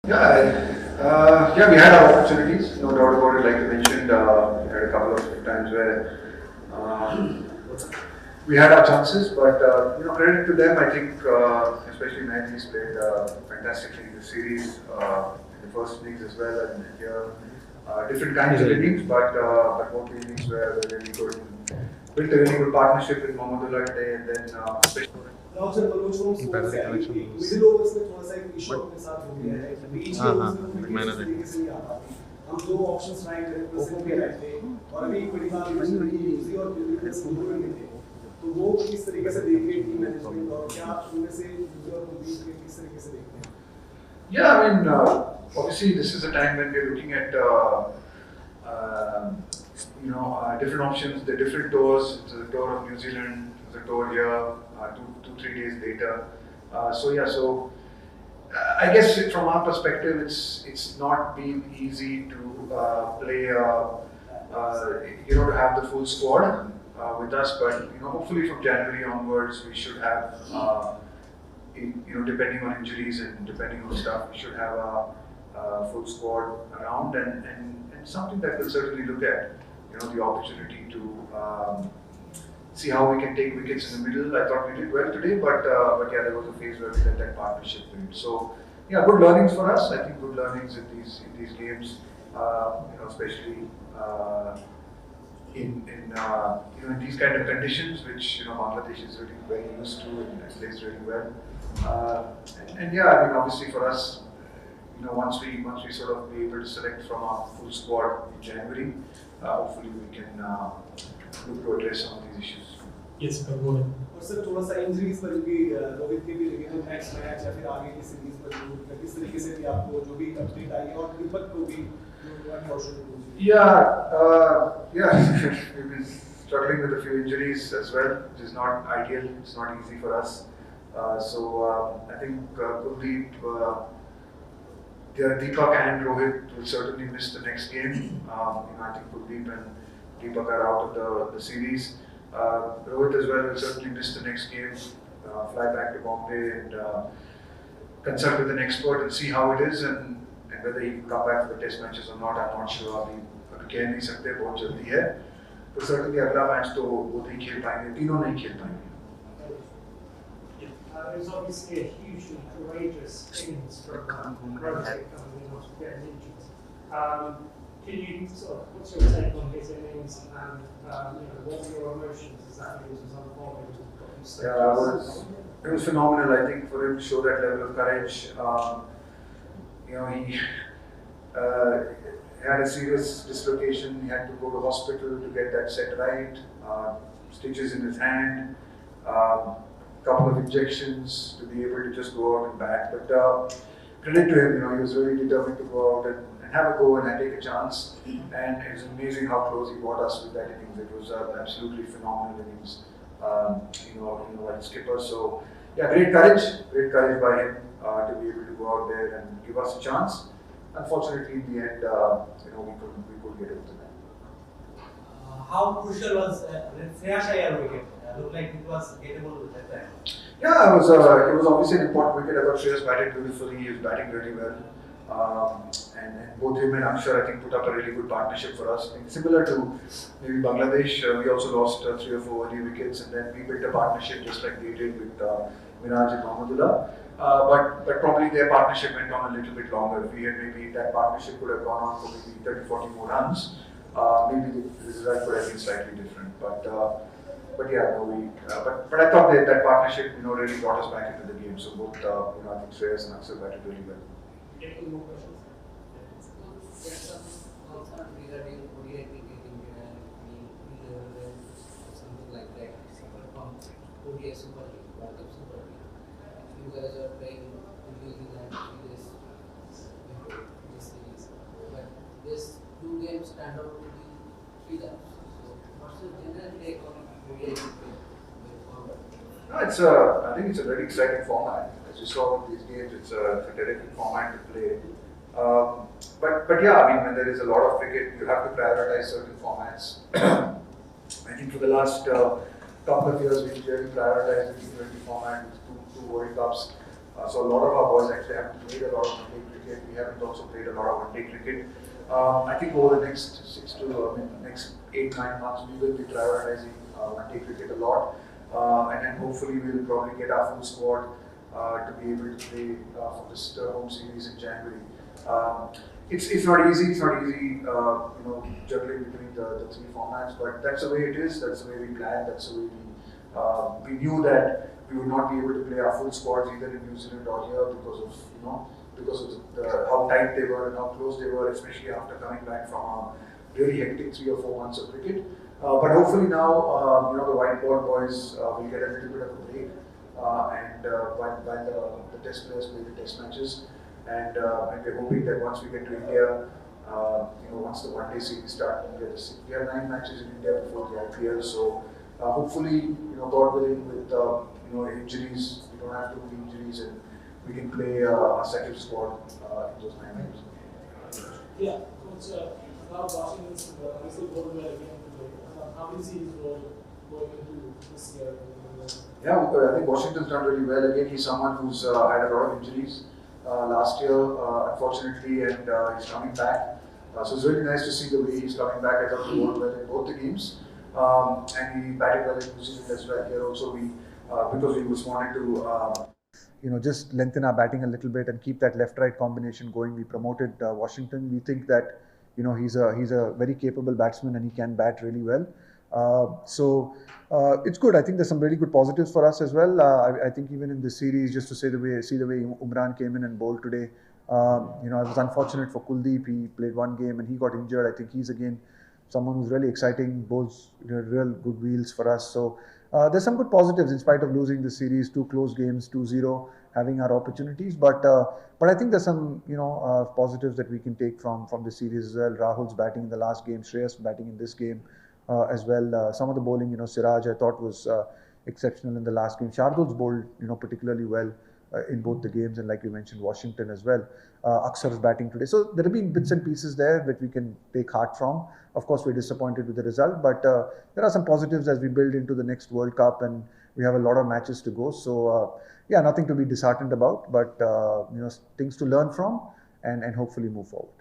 Yeah, we had our opportunities, no doubt about it. Like you mentioned, we had a couple of times where we had our chances, but credit to them. I think, especially Nightly's played fantastically in the series, in the first innings as well, and here different kinds of innings, but both the innings were really good. Built a really good partnership with Mohammedullah today, and then especially. Battery connection middle overs में थोड़ा सा एक issue अपने साथ हो गया है बीच के ओवर्स में वो मैंने तरीके से नहीं आ पाती हम दो ऑप्शंस ट्राई करें प्लस के रहे थे और अभी बड़ी बात है कि यूजी और बिल्कुल दोनों में थे तो वो किस तरीके से देख रहे टीम मैनेजमेंट और क्या उनमें से यूजी और बीच के किस तरीके से देखते हैं Yeah, I mean, obviously this is a time when we're looking at different options, the different tours. The tour of New Zealand, the tour here, 3 days later. I guess from our perspective, it's not been easy to play, to have the full squad with us. But hopefully from January onwards, we should have, depending on injuries and depending on stuff, we should have a full squad around and something that we'll certainly look at. The opportunity to see how we can take wickets in the middle. I thought we did well today, but yeah, there was a phase where we let that partnership win. So yeah, good learnings for us. I think good learnings in these games, especially in these kind of conditions, which Bangladesh is really very used to and plays really well. And yeah, I mean obviously for us, once we sort of be able to select from our full squad in January, hopefully we can look to address some of these issues. Yes, sir, go ahead. और sir थोड़ा सा injuries पर भी रोहित के भी लगे तो next match या फिर आगे की सीरीज पर किस तरीके से भी आपको जो भी अपडेट आई है और दीपक को भी we've been struggling with a few injuries as well, which is not ideal. It's not easy for us. I think Kuldeep, Deepak and Rohit will certainly miss the next game. I think Kuldeep and Deepak are out of the series. Rohit as well will certainly miss the next game. Fly back to Bombay and consult with an expert and see how it is and whether he can come back for the test matches or not. I'm not sure. अभी कह नहीं सकते, बहुत जल्दी है. तो certainly अगला match तो वो नहीं खेल पाएंगे, तीनों नहीं खेल पाएंगे. It was obviously a hugely courageous innings from Rohit coming in after getting injured. What's your take on his innings and what were your emotions as that news was unfolding? It was phenomenal. I think for him to show that level of courage, he had a serious dislocation. He had to go to hospital to get that set right. Stitches in his hand. Couple of injections to be able to just go out and bat. But credit to him, he was really determined to go out and have a go and take a chance. And it was amazing how close he brought us with that innings. It was absolutely phenomenal innings. White skipper. So yeah, great courage by him to be able to go out there and give us a chance. Unfortunately, in the end, we could get it to them. How crucial was Shreyas Iyer wicket? Looked like it was gettable at that time. Yeah, it was obviously an important wicket. I thought Shreyas batted beautifully. He was batting really well. And both him and Akshar, I think, put up a really good partnership for us. I think similar to maybe Bangladesh, we also lost 3 or 4 early wickets, and then we built a partnership just like they did with Miraj and Mohammedullah. But probably their partnership went on a little bit longer. If we had maybe that partnership could have gone on for maybe 30, 40 more runs, maybe the result could have been slightly different. But I thought that partnership, really brought us back into the game. So both, I think Shreyas and Akshar batted really well. Any more questions? Yes, also regarding ODI cricketing something like that. ODI Super League, World Cup Super League. You guys are playing New Zealand this series, but this 2 games stand out to be 3 laps. So what's the general take on ODI cricket going forward? No, I think it's a very exciting format. As you saw with these games, it's a terrific format to play. But yeah, I mean, when there is a lot of cricket, you have to prioritize certain formats. I think for the last couple of years, we've clearly prioritized the T20 format with two World Cups. So a lot of our boys actually haven't played a lot of one-day cricket. We haven't also played a lot of one-day cricket. I think over the next next 8-9 months, we will be prioritizing one-day cricket a lot, and then hopefully we'll probably get our full squad to be able to play for this home series in January. It's not easy. It's not easy, juggling between the three formats. But that's the way it is. That's the way we planned. That's the way we knew that we would not be able to play our full squads either in New Zealand or here because of how tight they were and how close they were, especially after coming back from a really hectic 3 or 4 months of cricket. But hopefully now, the white ball boys will get a little bit of a break, and while the test players play the test matches. And we're hoping that once we get to India, once the one-day series starts, we have 9 matches in India before the IPL. So hopefully, God willing, with injuries, we don't have too many injuries, and we can play a second squad in those 9 games. Yeah, Coach, now Washington's obviously going well again today. How do you see his role going into this year? Yeah, I think Washington's done really well. Again, he's someone who's had a lot of injuries last year, unfortunately, and he's coming back. So it's really nice to see the way he's coming back. I thought he bowled well in both the games, and he batted well in New Zealand as well. Here also, because we just wanted to just lengthen our batting a little bit and keep that left-right combination going. We promoted Washington. We think that he's a very capable batsman and he can bat really well. So it's good. I think there's some really good positives for us as well. I think even in this series, just to see the way Umran came in and bowled today. It was unfortunate for Kuldeep. He played 1 game and he got injured. I think he's again someone who's really exciting, bowls real good wheels for us. So there's some good positives in spite of losing the series, 2 close games, 2-0, having our opportunities. But I think there's some positives that we can take from the series as well. Rahul's batting in the last game, Shreyas batting in this game. As well, some of the bowling, Siraj, I thought was exceptional in the last game. Shardul's bowled, particularly well in both the games, and like you mentioned, Washington as well. Aksar's batting today. So there have been bits and pieces there that we can take heart from. Of course, we're disappointed with the result, but there are some positives as we build into the next World Cup, and we have a lot of matches to go. So nothing to be disheartened about, but things to learn from, and hopefully move forward.